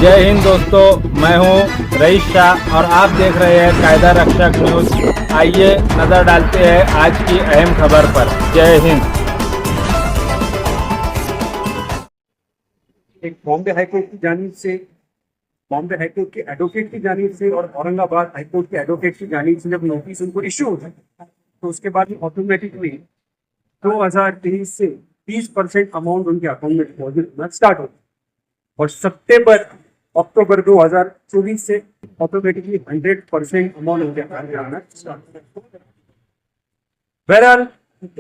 जय हिंद दोस्तों, मैं हूं रईस शाह और आप देख रहे हैं कायदा रक्षक न्यूज। आइए नजर डालते हैं आज की अहम खबर पर। जय हिंद। एक बॉम्बे हाईकोर्ट की जानिब से, बॉम्बे हाईकोर्ट के एडवोकेट की जानिब से और औरंगाबाद हाईकोर्ट के एडवोकेट की जानिब से जब नोटिस उनको इश्यू होता है तो उसके बाद ऑटोमेटिकली 2023 से 30% अमाउंट उनके अकाउंट में डिपॉजिट होना स्टार्ट होता है और सितंबर अक्टूबर 2024 से ऑटोमेटिकली 100% अमाउंट उनके अकाउंट में आना स्टार्ट होता है। बहरहाल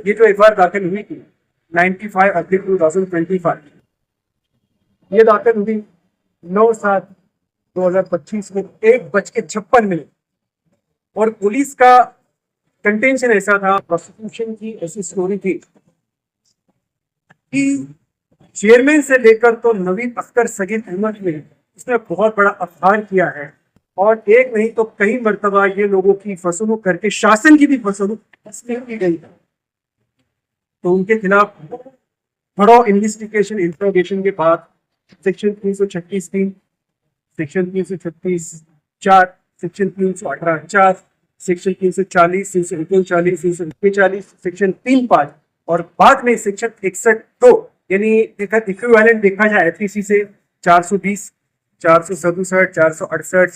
ये जो एफआईआर दाखिल हुई थी 95/2025, ये दाखिल हुई 9/7/2025 को 1:56 और पुलिस का कंटेंशन ऐसा था, प्रोसिक्यूशन की ऐसी स्टोरी थी कि चेयरमैन से लेकर तो नवीद अख्तर सगीर अहमद ने इसने बहुत बड़ा अपराध किया है और एक नहीं तो कई मर्तबा ये लोगों की फसलों करके शासन की भी फसलों की गई है। तो उनके खिलाफ थोड़ा इन्वेस्टिगेशन इंट्रोगेशन के बाद section 336(3), section 336(4), section 318(4), section 340, 339, 341, section 3(5) और बाद में सेक्शन 61(2) यानी इक्विवेलेंट देखा जाए एफसीसी से 420, 467, 468,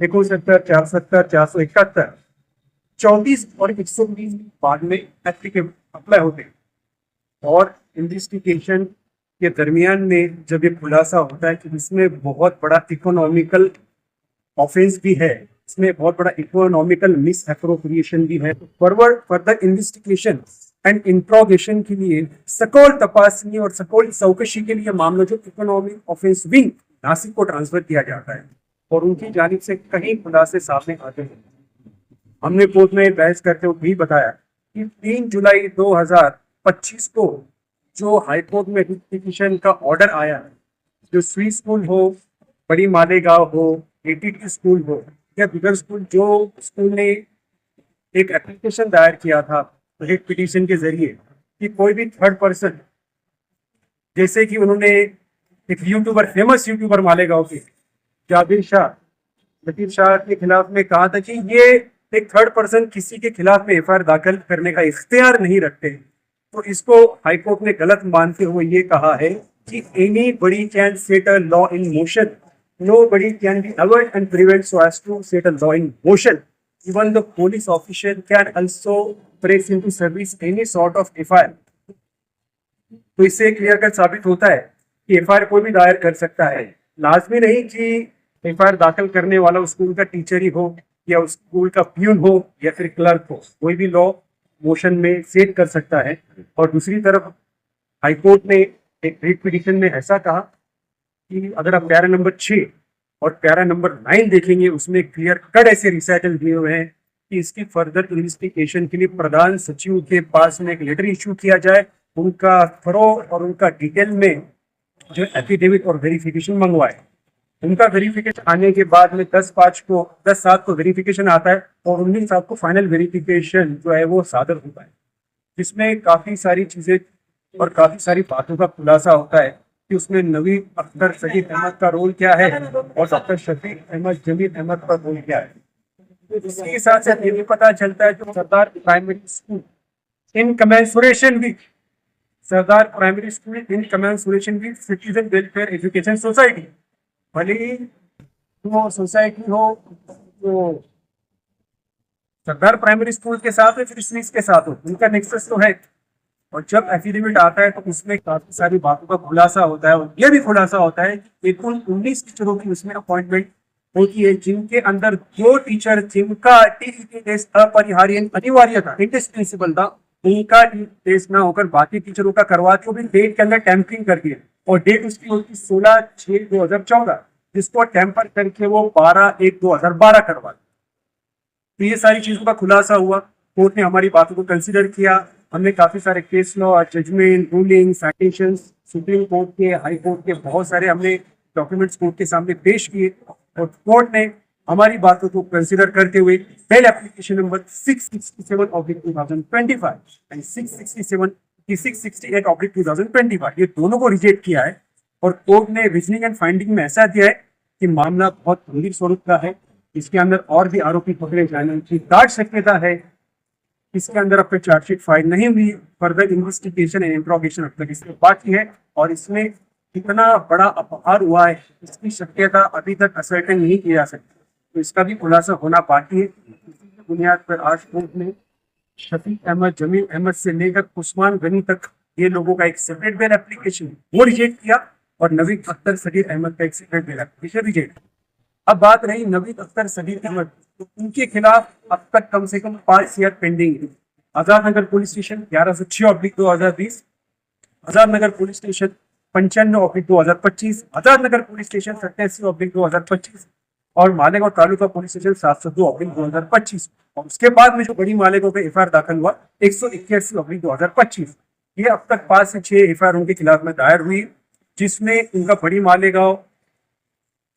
469, 470, 471, 34 और 120 बाद में एप्लीकेबल अप्लाई होते हैं। और इन्वेस्टिगेशन के दरमियान में जब ये खुलासा होता है कि इसमें बहुत बड़ा इकोनॉमिकल ऑफेंस भी है, इसमें बहुत बड़ा इकोनॉमिकल मिस एप्रोप्रिएशन भी है, तो फर्दर इन्वेस्टिगेशन एंड इंट्रोगेशन के लिए सकोल तपासनी और सकोल चौकसी के लिए मामला जो इकोनॉमिक ऑफेंस विंग नासिक को ट्रांसफर किया जाता है और उनकी जानिब से कई खुलासे सामने आते हैं। हमने कोर्ट में बहस करते हुए भी बताया कि 3 जुलाई 2025 को जो हाईकोर्ट में पिटीशन का ऑर्डर आया है, जो स्वी स्कूल हो, बड़ी मालेगांव हो, एटीटी स्कूल हो या बिगर स्कूल, जो स्कूल ने एक एप्लीकेशन दायर किया था एक पिटीशन के जरिए कि कोई भी थर्ड पर्सन, जैसे कि उन्होंने एक यूट्यूबर, फेमस यूट्यूबर मालेगांव के जाबिर शाह, लतीफ शाह के खिलाफ में कहा था कि ये एक थर्ड पर्सन किसी के खिलाफ में एफआईआर दाखिल करने का इख्तियार नहीं रखते, तो इसको हाईकोर्ट ने गलत मानते हुए ये कहा है कि anybody can set a law in motion, nobody can be avoid and prevent so as to set a law in motion, even the police official can also press into service any sort of FIR. तो इससे clear cut साबित होता है कि FIR कोई भी दायर कर सकता है, लाजमी नहीं कि एफआईआर दाखिल करने वाला उस स्कूल का टीचर ही हो या उस स्कूल का प्यून हो या फिर क्लर्क हो, कोई भी लॉ मोशन में सेट कर सकता है। और दूसरी तरफ हाईकोर्ट ने एक रिट पिटीशन में ऐसा कहा कि अगर आप पैरा नंबर 6 और पैरा नंबर 9 देखेंगे, उसमें क्लियर कट ऐसे रिसाइटल दिए हुए हैं कि इसकी फर्दर इन्वेस्टिगेशन के लिए प्रधान सचिव के पास में एक लेटर इशू किया जाए, उनका थरो और उनका डिटेल में जो एफिडेविट और वेरिफिकेशन मंगवाए। उनका वेरिफिकेशन आने के बाद में 10/7 को वेरिफिकेशन आता है और 19/7 को फाइनल वेरिफिकेशन जो है वो सादर होता है, जिसमें काफ़ी सारी चीज़ें और काफ़ी सारी बातों का खुलासा होता है कि उसमें नवीद अख्तर सगीर अहमद का रोल क्या है और डॉक्टर शफीक अहमद जमील अहमद का रोल क्या है। इसके साथ साथ ये भी पता चलता है जो Sardar primary school in commensuration with citizen welfare education society, भले ही वो सोसाइटी हो तो सरदार प्राइमरी स्कूल के साथ है फिर स्विस के साथ हो, उनका नेक्सस तो है। और जब एफिडेविट आता है तो उसमें काफी सारी बातों का खुलासा होता है और यह भी खुलासा होता है कि कुल 19 टीचरों की उसमें अपॉइंटमेंट होती है, जिनके अंदर 2 टीचर जिनका टीईटी टेस्ट अपरिहार्य अनिवार्य था, इंडिस्पेंसिबल था, उनका टेस्ट ना होकर बाकी टीचरों का करवाते हुए डेट के अंदर टैंपरिंग कर दिया और डेट उसकी होती 16/6/2014, जिसको टेम्पर करके वो 12/1/2012 करवा। तो ये सारी चीजों का खुलासा हुआ, कोर्ट ने हमारी बातों को कंसिडर किया। हमने काफी सारे case law, judgement, ruling, citations, supreme court के, हाई कोर्ट के बहुत सारे हमने डॉक्यूमेंट्स कोर्ट के सामने पेश किए और कोर्ट ने हमारी बातों को कंसिडर करते हुए बेल एप्लीकेशन नंबर 667/2025 एंड 668/2025 ये दोनों को रिजेक्ट किया है और कोर्ट ने रीजनिंग एंड फाइंडिंग में ऐसा दिया है कि मामला बहुत गंभीर स्वरूप का है, इसके अंदर और भी आरोपी पकड़े जाने की दाट शक्यता है, इसके अंदर अब तक चार्जशीट फाइल नहीं हुई, फर्दर इन्वेस्टिगेशन एंड इंट्रोगेशन अब तक इसमें बाकी है, और इसमें कितना बड़ा अपहार हुआ है इसकी शक्यता अभी तक असर्टेन नहीं किया जा सकती, तो इसका भी खुलासा होना बाकी है। इसी बुनियाद पर आज कोर्ट ने शफीक अहमद, जमील अहमद से लेकर उस्मान गनी तक ये लोगों का एक सेपरेट बेल एप्लीकेशन वो रिजेक्ट किया, और नवीद अख्तर सगीर अहमद का एक सेपरेट बेल एप्लीकेशन रिजेक्ट। अब बात रही नवीद अख्तर सगीर अहमद, तो उनके खिलाफ अब तक कम से कम 5 CR पेंडिंग है। Azad Nagar police station 1106/2020, Azad Nagar police station 95/2025, Azad Nagar police station 87/2025 और मालेगांव तालुका पुलिस स्टेशन 702/2025, और उसके बाद में जो बड़ी मालेगांव पे FIR दाखिल हुआ 181/2025। ये अब तक 5 से 6 FIR उनके खिलाफ में दायर हुई, जिसमें उनका बड़ी मालेगांव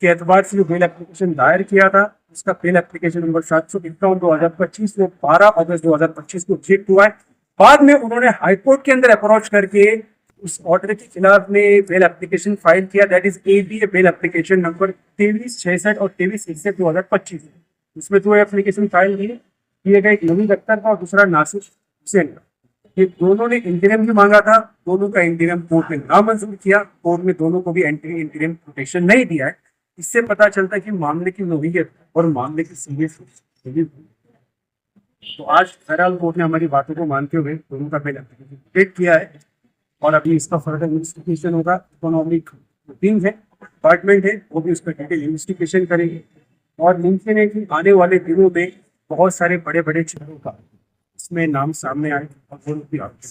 के एतबार से जो बेल एप्लीकेशन दायर किया था उसका बेल एप्लीकेशन नंबर 751/2025 वो 12 अगस्त 2025 को रिजेक्ट हुआ है। बाद में उन्होंने हाईकोर्ट के अंदर अप्रोच करके उस ऑर्डर के खिलाफ में बेल एप्लीकेशन फाइल किया, that is ABA bail application number 2366 और 2361 2025। उसमें 2 एप्लीकेशन फाइल किए गए, एक नवीद अख्तर का और दूसरा नासिर हुसैन का। ये दोनों ने इंटरिम भी मांगा था, दोनों का इंटरिम कोर्ट ने नामंजूर किया, कोर्ट ने दोनों को भी इंटरिम प्रोटेक्शन नहीं दिया है। इससे पता चलता है कि मामले की नोवियत और मामले की सीरियसनेस। तो आज बहरहाल कोर्ट ने हमारी बातों को मानते हुए दोनों का बेल एप्लीकेशन रिजेक्ट किया है, और अभी इसका फर्दर इन्वेस्टिगेशन होगा। इकोनॉमिक टीम है, डिपार्टमेंट है, वो भी उस पर डिटेल इन्वेस्टिगेशन करेंगे, और मुमकिन है कि आने वाले दिनों में बहुत सारे बड़े बड़े चेहरों का इसमें नाम सामने आए और वो भी आगे